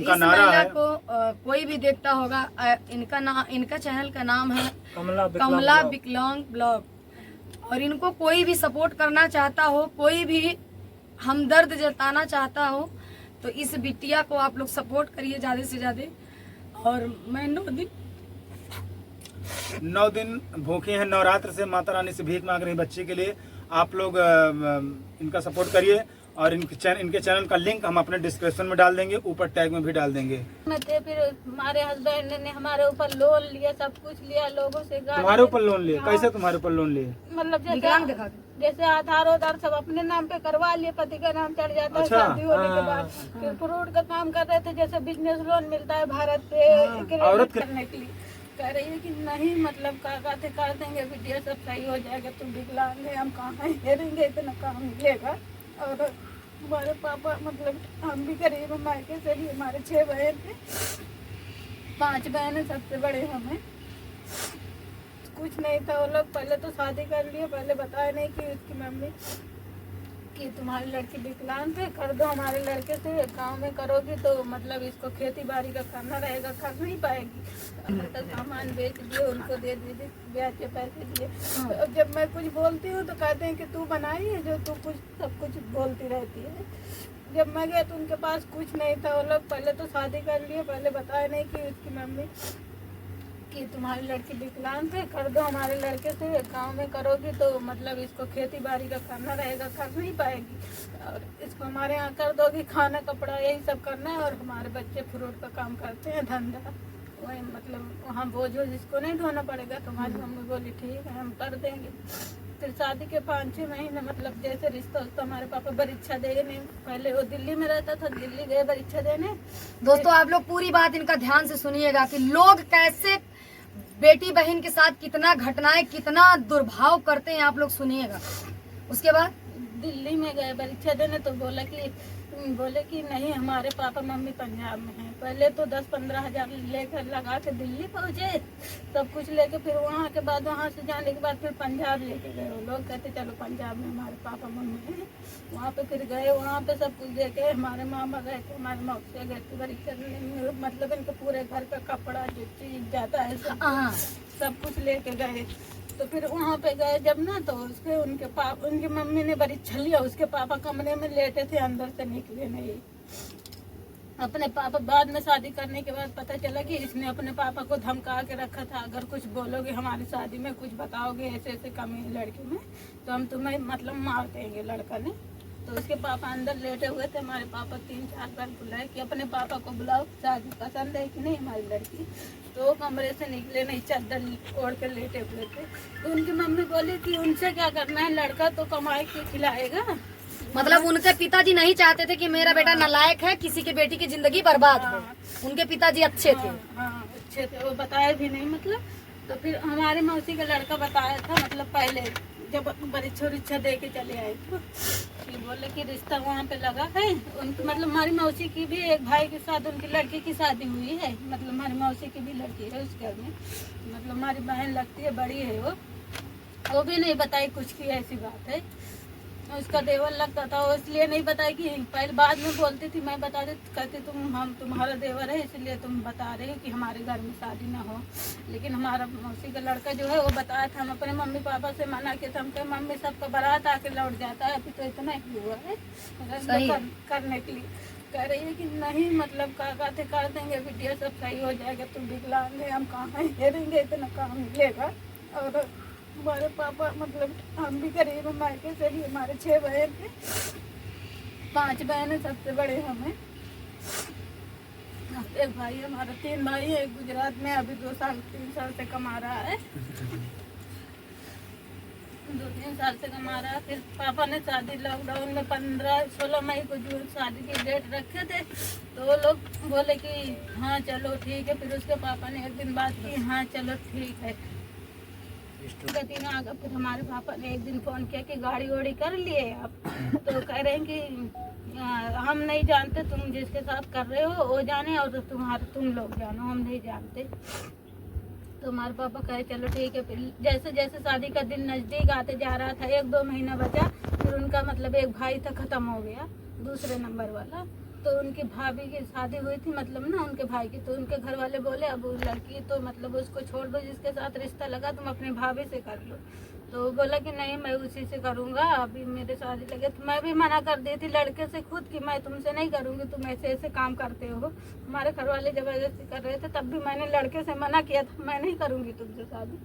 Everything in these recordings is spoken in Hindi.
इनका नारा है को कोई भी देखता होगा। इनका चैनल का नाम है कमला विकलांग ब्लॉग। और इनको कोई भी सपोर्ट करना चाहता हो, कोई भी हमदर्द जताना चाहता हो, तो इस बिटिया को आप लोग सपोर्ट करिए ज़्यादा से ज़्यादा। और मैं 9 दिन भूखे हैं, नवरात्र से माता रानी से भीख मांग रही बच्चे के लिए। आप लोग इनका सपोर्ट करिए और इनके चैनल का लिंक हम अपने डिस्क्रिप्शन में डाल देंगे, ऊपर टैग में भी डाल देंगे। फिर हमारे हस्बैंड ने हमारे ऊपर लोन लिया, सब कुछ लिया, लोगों से तुम्हारे ऊपर लोन लिए? कैसे तुम्हारे ऊपर लोन लिए? मतलब जैसे आधार उधार सब अपने नाम पे करवा लिए, पति का नाम चढ़ जाता है। अच्छा, शादी होने के बाद फिर फ्रूट का काम कर रहे थे, जैसे बिजनेस लोन मिलता है भारत पे औरत करने के लिए। कह रही है कि नहीं मतलब कागज कर देंगे, वीडियो सब सही हो जाएगा, तुम विकलांग है, हम कहाँ हेरेंगे, इतना काम मिलेगा। और हमारे पापा मतलब हम भी गरीब मायके से भी, हमारे 6 बहन थे, 5 बहन है, सबसे बड़े हमें कुछ नहीं था। वो लोग पहले तो शादी कर लिए, पहले बताया नहीं कि उसकी मम्मी कि तुम्हारी लड़की विकलांग है, कर दो हमारे लड़के से, गाँव में करोगी तो मतलब इसको खेती बाड़ी का करना रहेगा, कर नहीं पाएगी। मतलब सामान बेच दिए, उनको दे दीजिए, ब्याज के पैसे दिए। तो जब मैं कुछ बोलती हूँ तो कहते हैं कि तू बनाई है जो तू कुछ सब कुछ बोलती रहती है। जब मैं गया तो उनके पास कुछ नहीं था। वो लोग पहले तो शादी कर लिए, पहले बताया नहीं कि उसकी मम्मी कि तुम्हारी लड़की विकलांग है, कर दो हमारे लड़के से, गांव में करोगी तो मतलब इसको खेती बाड़ी का करना रहेगा, कर नहीं पाएगी। और इसको हमारे यहाँ कर दोगी, खाना कपड़ा यही सब करना है। और हमारे बच्चे फ्रूट का काम करते हैं, धंधा, वही मतलब वहाँ बोझ वोझ इसको नहीं ढोना पड़ेगा। तो हमारी मम्मी बोली ठीक है हम कर देंगे। फिर शादी के 5-6 महीने मतलब जैसे रिश्ता उसका हमारे पापा परीक्षा देने, पहले वो दिल्ली में रहता था, दिल्ली गए परीक्षा देने। दोस्तों आप लोग पूरी बात इनका ध्यान से सुनिएगा कि लोग कैसे बेटी बहन के साथ कितना घटनाएं, कितना दुर्भाव करते हैं, आप लोग सुनिएगा। उसके बाद दिल्ली में गए परीक्षा देने तो बोले कि नहीं हमारे पापा मम्मी पंजाब में हैं। पहले तो 10-15 हज़ार लेकर लगा के दिल्ली पहुँचे, सब कुछ लेके। फिर वहाँ के बाद वहाँ से जाने के बाद फिर पंजाब लेके गए। वो लोग कहते चलो पंजाब में हमारे पापा मम्मी हैं। वहाँ पे फिर गए, वहाँ पे सब कुछ देखे। हमारे मामा गए थे, हमारे मौसी गए थे परीक्षा देने, मतलब इनके पूरे घर का कपड़ा जो चीज जाता है सब कुछ लेके गए। तो फिर वहाँ पे गए जब ना, तो उसके उनकी मम्मी ने परीक्षा लिया, उसके पापा कमरे में लेटे थे, अंदर से निकले नहीं। अपने पापा बाद में शादी करने के बाद पता चला कि इसने अपने पापा को धमका के रखा था, अगर कुछ बोलोगे हमारी शादी में, कुछ बताओगे ऐसे ऐसे कमी है लड़की में तो हम तुम्हें मतलब मार देंगे, लड़का ने। तो उसके पापा अंदर लेटे हुए थे। हमारे पापा 3-4 बार बुलाए कि अपने पापा को बुलाओ, शादी पसंद है कि नहीं हमारी लड़की। तो वो कमरे से निकले नहीं, चादर ओढ़ कर लेटे हुए थे। तो उनकी मम्मी बोली कि उनसे क्या करना है, लड़का तो कमाई के खिलाएगा। मतलब उनके पिताजी नहीं चाहते थे कि मेरा बेटा नालायक है, किसी की बेटी की जिंदगी बर्बाद हो। उनके पिताजी अच्छे थे। हाँ अच्छे थे, वो बताए भी नहीं मतलब। तो फिर हमारे मौसी का लड़का बताया था, मतलब पहले जब परीक्षा दे के चले आए तो फिर बोले कि रिश्ता वहाँ पे लगा है। उनकी मतलब हमारी मौसी की भी एक भाई के साथ उनकी लड़की की शादी हुई है। मतलब हमारी मौसी की भी लड़की है उस घर में, मतलब हमारी बहन लगती है, बड़ी है वो भी नहीं बताई कुछ की ऐसी बात है। उसका देवर लगता था, वो इसलिए नहीं बताई कि पहले बाद में बोलती थी, मैं बता देती, कहती हम तुम्हारा देवर है इसलिए तुम बता रहे हो कि हमारे घर में शादी ना हो। लेकिन हमारा मौसी का लड़का जो है वो बताया था। हम अपने मम्मी पापा से मना किया था, हम कहे मम्मी सबका बारात आके लौट जाता है, अभी तो इतना ही हुआ है करने के लिए। कह रही है कि नहीं मतलब कागज कर देंगे, वीडियो सब सही हो जाएगा, तुम विकलांग है, हम कहाँ हेरेंगे, इतना काम मिलेगा। और हमारे पापा मतलब हम भी गरीब मायके से भी, हमारे 6 बहन थे, 5 बहन है, सबसे बड़े हमें। एक भाई हमारा, 3 भाई है, एक गुजरात में अभी 2-3 साल से कमा रहा है, 2-3 साल से कमा रहा है। फिर पापा ने शादी लॉकडाउन में 15-16 मई को जो शादी की डेट रखे थे, तो वो लोग बोले कि हाँ चलो ठीक है। फिर उसके पापा ने एक दिन बात की, हाँ चलो ठीक है। दिन आ गया, फिर हमारे पापा ने एक दिन फोन किया कि गाड़ी वाड़ी कर लिए आप। तो कह रहे हैं कि हम नहीं जानते, तुम जिसके साथ कर रहे हो वो जाने और तुम लोग जानो, हम नहीं जानते। तो हमारे पापा कहे चलो ठीक है। फिर जैसे जैसे शादी का दिन नज़दीक आते जा रहा था, 1-2 महीना बचा, फिर उनका मतलब एक भाई था ख़त्म हो गया, दूसरे नंबर वाला। तो उनकी भाभी की शादी हुई थी मतलब ना उनके भाई की, तो उनके घर वाले बोले अब वो लड़की तो मतलब उसको छोड़ दो, जिसके साथ रिश्ता लगा तुम अपनी भाभी से कर लो। तो वो बोला कि नहीं मैं उसी से करूँगा, अभी मेरे शादी लगे। तो मैं भी मना कर दी थी लड़के से खुद कि मैं तुमसे नहीं करूँगी, तुम ऐसे ऐसे काम करते हो। हमारे घर वाले ज़बरदस्ती कर रहे थे, तब भी मैंने लड़के से मना किया था, मैं नहीं करूँगी तुमसे शादी।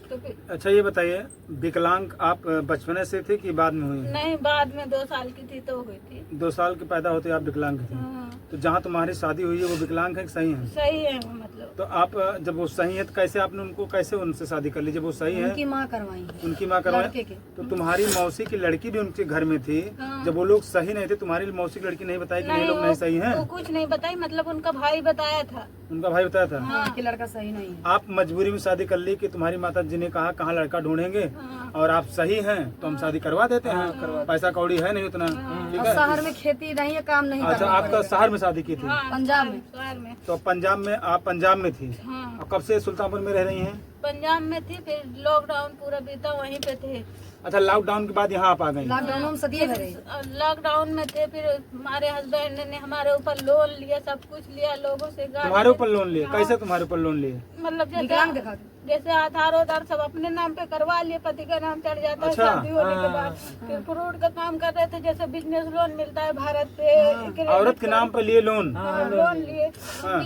तो फिर अच्छा ये बताइए, विकलांग आप बचपने से थे कि बाद में हुई? नहीं, बाद में 2 साल की थी तो हुई थी। 2 साल के पैदा होते आप विकलांग थे। हाँ, तो जहाँ तुम्हारी शादी हुई है वो विकलांग है कि सही है? सही है वो मतलब। तो आप जब वो सही है तो कैसे आपने उनको कैसे उनसे शादी कर ली जब वो सही है? उनकी माँ करवाई है। उनकी माँ लड़के करवाई। के। तो तुम्हारी मौसी की लड़की भी उनके घर में थी, हाँ। जब वो लोग सही नहीं थे तुम्हारी मौसी की लड़की नहीं बताई कि ये नहीं लोग वो, नहीं सही हैं? वो कुछ नहीं बताई, मतलब उनका भाई बताया था। उनका भाई बताया था। हाँ। कि लड़का सही नहीं है। आप मजबूरी में शादी कर ली कि तुम्हारी माता जी ने कहा कहाँ लड़का ढूंढेंगे हाँ। और आप सही हैं तो हम शादी करवा देते हैं, पैसा कौड़ी है नहीं उतना, ठीक और है? शहर में खेती नहीं है, काम नहीं अच्छा करना आपका पड़ेगा। शहर में शादी की थी? हाँ, पंजाब में। शहर में। तो पंजाब में, आप पंजाब में थी हाँ, और कब से सुल्तानपुर में रह रही हैं? पंजाब में थी, फिर लॉकडाउन पूरा बीता वहीं पे थे। अच्छा लॉकडाउन के बाद यहाँ आप आ गई? लॉकडाउन में सदिए भरे। लॉकडाउन में थे, फिर हमारे हस्बैंड ने हमारे ऊपर लोन लिया, सब कुछ लिया, लोगों से गाड़ी तुम्हारे ऊपर लोन लिए? हाँ। कैसे तुम्हारे ऊपर लोन लिए? मतलब विकलांग दिखा के। जैसे आधार उधार सब अपने नाम पे करवा लिए, पति का नाम चढ़ जाता है अच्छा। शादी होने के बाद। फिर फ्रूट का काम कर रहे थे, जैसे बिजनेस लोन मिलता है भारत पे, क्रेडिट औरत के नाम पर लिए लोन? हाँ, लोन लिए, हाँ।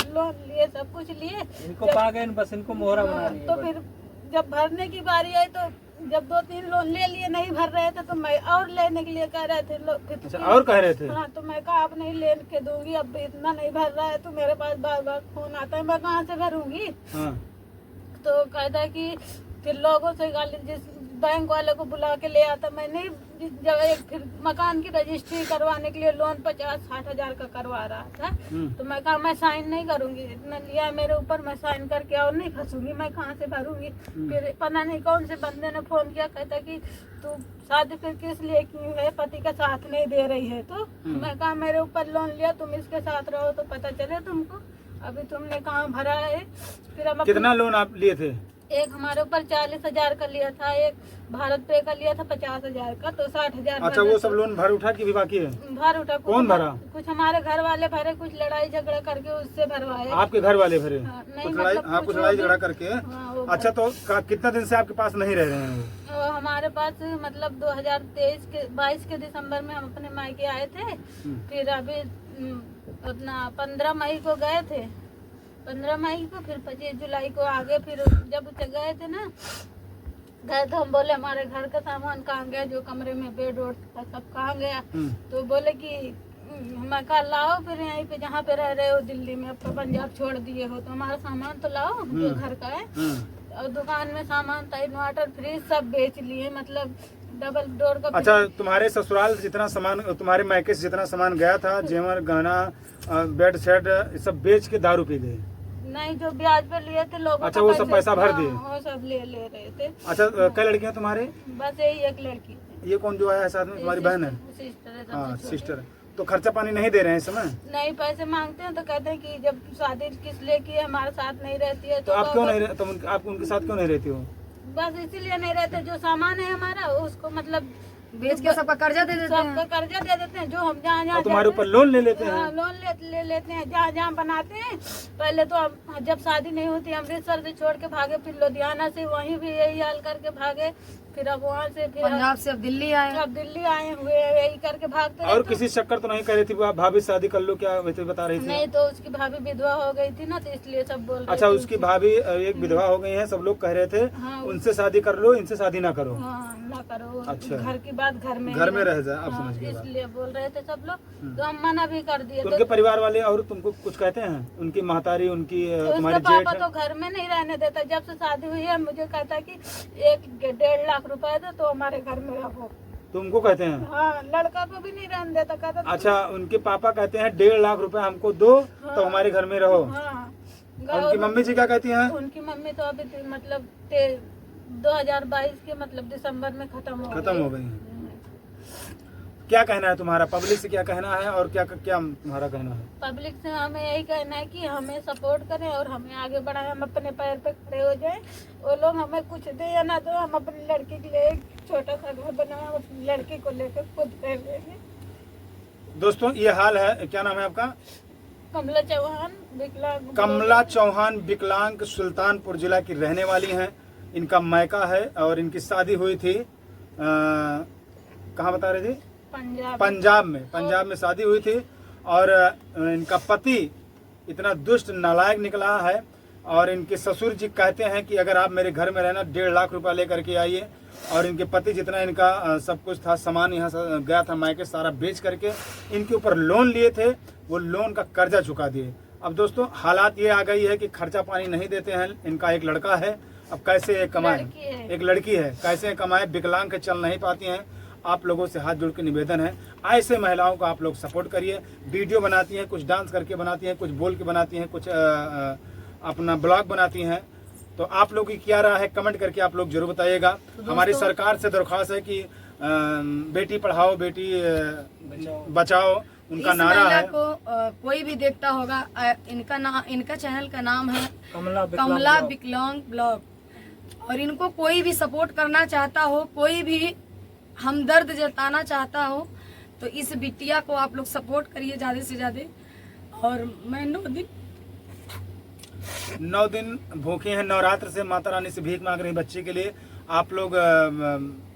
लोन लिए, सब कुछ लिए। इनको पा गए बस, इनको मोहरा बना रही है। तो फिर जब भरने की बारी आई तो जब 2-3 लोन ले लिए, नहीं भर रहे थे तो मैं और लेने के लिए कह रहे थे लोग। अच्छा और कह रहे थे? हाँ, तो मैं कहा अब नहीं ले के दूंगी, अब इतना नहीं भर रहा है तो मेरे पास बार बार फोन आता है, मैं कहाँ से भरूंगी। हाँ। तो कहता है कि फिर लोगों से गाली, जिस बैंक वाले को बुला के ले आता, मैंने जिस जगह फिर मकान की रजिस्ट्री करवाने के लिए लोन 50-60 हजार का करवा रहा था। तो मैं कहा मैं साइन नहीं करूंगी, इतना लिया मेरे ऊपर, मैं साइन करके और नहीं फंसूंगी, मैं कहाँ से भरूंगी। फिर पता नहीं कौन से बंदे ने फोन किया, कहता कि तू शादी फिर किस लिए की है, पति का साथ नहीं दे रही है। तो मैं कहा मेरे ऊपर लोन लिया, तुम इसके साथ रहो तो पता चले तुमको, अभी तुमने कहाँ भरा है। फिर हम कितना लोन आप लिए थे? एक हमारे ऊपर 40 हजार का लिया था, एक भारत पे का लिया था 50 हजार का, तो 60 हजार। अच्छा वो सब लोन भर उठा कि भी बाकी है? भर उठा। कौन भरा? कुछ हमारे घर वाले भरे, कुछ लड़ाई झगड़ा करके उससे भरवाए। आपके घर वाले भरे? हाँ, नहीं, कुछ लड़ाई, मतलब हाँ कुछ कुछ लड़ाई हो झगड़ा गया। करके। हाँ, वो अच्छा तो कितना दिन से आपके पास नहीं रह रहे हैं वो? वो हमारे पास मतलब 22 के दिसंबर में हम अपने मायके आए थे। फिर अभी अपना 15 मई को गए थे, 15 मई को, फिर 25 जुलाई को आ गए। फिर जब गए थे ना, गए तो हम बोले हमारे घर का सामान कहाँ गया, जो कमरे में बेड वोड था सब कहाँ गया। तो बोले कि मैं कहा लाओ फिर यहीं पे जहाँ पे रह रहे हो दिल्ली में, अब तो पंजाब छोड़ दिए हो तो हमारा सामान तो लाओ जो घर का है। और दुकान में सामान था, इन्वर्टर फ्रिज सब बेच लिए, मतलब डबल डोर का। अच्छा तुम्हारे ससुराल से जितना सामान, तुम्हारे मायके से जितना सामान गया था, जेवर गहना बेड सेट सब बेच के दारू पी गए? नहीं, जो ब्याज पे लिए थे लोगों अच्छा का वो सब पैसा भर हाँ, दिए? वो सब ले रहे थे। अच्छा क्या लड़कियां तुम्हारे? बस यही एक लड़की है। ये कौन जो आया है साथ में, तुम्हारी बहन है? सिस्टर है, हाँ सबसे छोटी। सिस्टर। तो खर्चा पानी नहीं दे रहे हैं इस समय? नहीं, पैसे मांगते हैं तो कहते हैं कि जब शादी किस लिए की है, हमारे साथ नहीं रहती है तो आप क्यों नहीं आप उनके साथ क्यों नहीं रहती हो? बस इसीलिए नहीं रहते, जो सामान है हमारा उसको मतलब बेच के सबका कर्जा दे देते सबका हैं। कर्जा दे देते हैं, जो हम जहाँ जहाँ और तुम्हारे ऊपर लोन ले लेते हाँ, हैं? लोन ले लेते हैं, जहाँ जहाँ बनाते हैं। पहले तो हम जब शादी नहीं होती अमृतसर से छोड़ के भागे, फिर लुधियाना से वहीं भी यही हाल करके भागे, फिर अब वहाँ से फिर पंजाब से अब दिल्ली आए। अब दिल्ली आए हुए हैं, यही करके भागते और रहते। किसी चक्कर तो नहीं कर रही थी भाभी शादी कर लो, क्या वैसे बता रही थी? नहीं, तो उसकी भाभी विधवा हो गई थी ना, तो इसलिए सब बोल रहे अच्छा थे। उसकी भाभी एक विधवा हो गई है, सब लोग कह रहे थे हाँ, उनसे शादी कर लो, इनसे शादी ना करो। हाँ, ना करो। अच्छा। घर की बात घर में घर ही में रह जाए, आप हाँ, समझ गए बात। इसलिए बोल रहे थे सब लोग, तो हम मना भी कर दिए। तो तो उनके परिवार वाले और तुमको कुछ कहते हैं? उनकी महतारी, उनकी तुम्हारी उसका जेठ पापा है? तो घर में नहीं रहने देता, जब से शादी हुई है मुझे कहता है कि 1-1.5 लाख रुपए दो तो हमारे घर में रहो। तुमको कहते हैं? हाँ, लड़का को भी नहीं रहने देता, कहता अच्छा उनके पापा कहते हैं 1.5 लाख रुपए हमको दो तो हमारे घर में रहो। हाँ। और उनकी मम्मी जी क्या कहती हैं? उनकी मम्मी तो अभी मतलब 2022 के मतलब दिसंबर में खत्म हो गई हैं। क्या कहना है तुम्हारा, पब्लिक से क्या कहना है और क्या क्या तुम्हारा कहना है? पब्लिक से हमें यही कहना है कि हमें सपोर्ट करें और हमें आगे बढ़ाएं, हम अपने पैर पे खड़े हो जाएं। वो लोग हमें कुछ दे या ना दो, हम अपनी लड़की के लिए एक छोटा सा घर बनाएं, हम अपनी लड़की को लेकर खुद रह लेंगे। दोस्तों ये हाल है, क्या नाम है आपका? कमला चौहान विकलांग। कमला चौहान विकलांग सुल्तानपुर जिला की रहने वाली हैं। इनका मायका है और इनकी शादी हुई थी कहाँ बता रहे थे? पंजाब में शादी हुई थी। और इनका पति इतना दुष्ट नालायक निकला है और इनके ससुर जी कहते हैं कि अगर आप मेरे घर में रहना 1.5 लाख रुपया लेकर के आइए। और इनके पति जितना इनका सब कुछ था, सामान यहाँ से गया था मायके सारा बेच करके इनके ऊपर लोन लिए थे, वो लोन का कर्जा चुका दिए। अब दोस्तों हालात ये आ गई है कि खर्चा पानी नहीं देते हैं। इनका एक लड़का है, अब कैसे कमाए? एक लड़की है, कैसे कमाए? विकलांग के चल नहीं पाती हैं। आप लोगों से हाथ जोड़ के निवेदन है, ऐसे महिलाओं को आप लोग सपोर्ट करिए। वीडियो बनाती हैं, कुछ डांस करके बनाती हैं, कुछ बोल के बनाती हैं, कुछ अपना ब्लॉग बनाती हैं। तो आप लोग की क्या राय है कमेंट करके आप लोग जरूर बताइएगा। हमारी सरकार से दरख्वास्त है कि बेटी पढ़ाओ बेटी बचाओ उनका इस नारा महिला है। को कोई भी देखता होगा, इनका चैनल का नाम है कमला विकलांग ब्लॉग। और इनको कोई भी सपोर्ट करना चाहता हो, कोई भी हमदर्द जताना चाहता हो, तो इस बिटिया को आप लोग सपोर्ट करिए ज्यादा से ज्यादा। और मैं 9 दिन भूखे हैं, नवरात्र से माता रानी से भीख मांग रही बच्चे के लिए। आप लोग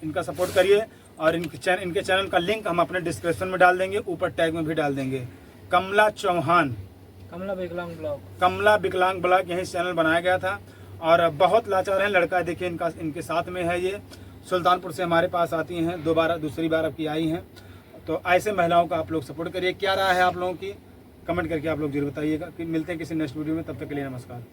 इनका सपोर्ट करिए और इनके चैनल का लिंक हम अपने डिस्क्रिप्शन में डाल देंगे, ऊपर टैग में भी डाल देंगे। कमला चौहान कमला विकलांग ब्लॉग यही चैनल बनाया गया था। और बहुत लाचार है, लड़का देखिए इनके साथ में है। ये सुल्तानपुर से हमारे पास आती हैं, दूसरी बार अब की आई हैं। तो ऐसे महिलाओं का आप लोग सपोर्ट करिए। क्या राय है आप लोगों की कमेंट करके आप लोग जरूर बताइएगा। कि मिलते हैं किसी नेक्स्ट वीडियो में, तब तक के लिए नमस्कार।